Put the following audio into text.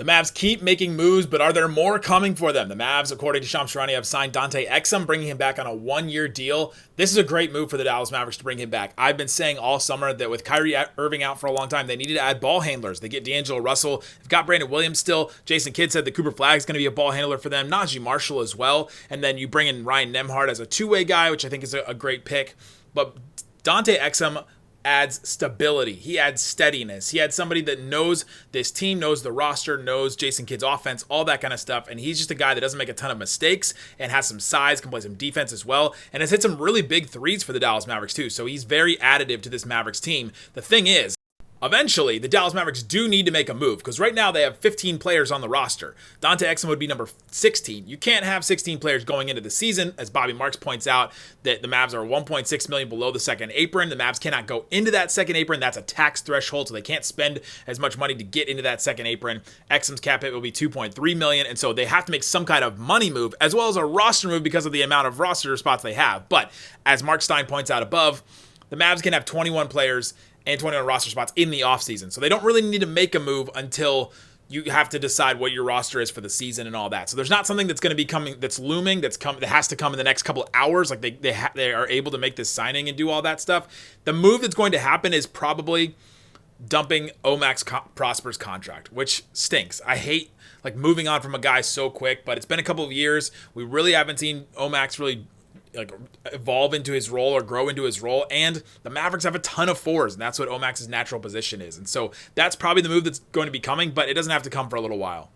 The Mavs keep making moves, but are there more coming for them? The Mavs, according to Shams Charania, have signed Dante Exum, bringing him back on a one-year deal. This is a great move for the Dallas Mavericks to bring him back. I've been saying all summer that with Kyrie Irving out for a long time, they needed to add ball handlers. They get D'Angelo Russell. They've got Brandon Williams still. Jason Kidd said that Cooper Flagg is going to be a ball handler for them. Najee Marshall as well. And then you bring in Ryan Nembhard as a two-way guy, which I think is a great pick. But Dante Exum adds stability. He adds steadiness. He adds somebody that knows this team, knows the roster, knows Jason Kidd's offense, all that kind of stuff. And he's just a guy that doesn't make a ton of mistakes and has some size, can play some defense as well, and has hit some really big threes for the Dallas Mavericks too. So he's very additive to this Mavericks team. The thing is, eventually, the Dallas Mavericks do need to make a move because right now they have 15 players on the roster. Dante Exum would be number 16. You can't have 16 players going into the season, as Bobby Marks points out, that the Mavs are 1.6 million below the second apron. The Mavs cannot go into that second apron. That's a tax threshold, so they can't spend as much money to get into that second apron. Exum's cap hit will be 2.3 million, and so they have to make some kind of money move as well as a roster move because of the amount of roster spots they have. But as Mark Stein points out above, the Mavs can have 21 players and 21 roster spots in the offseason. So they don't really need to make a move until you have to decide what your roster is for the season and all that. So there's not something that's going to be coming, that's looming, that has to come in the next couple of hours. Like they are able to make this signing and do all that stuff. The move that's going to happen is probably dumping Omax Prosper's contract, which stinks. I hate moving on from a guy so quick, but it's been a couple of years. We really haven't seen Omax really evolve into his role or grow into his role, and the Mavericks have a ton of fours, and that's what Omax's natural position is. And so that's probably the move that's going to be coming, but it doesn't have to come for a little while.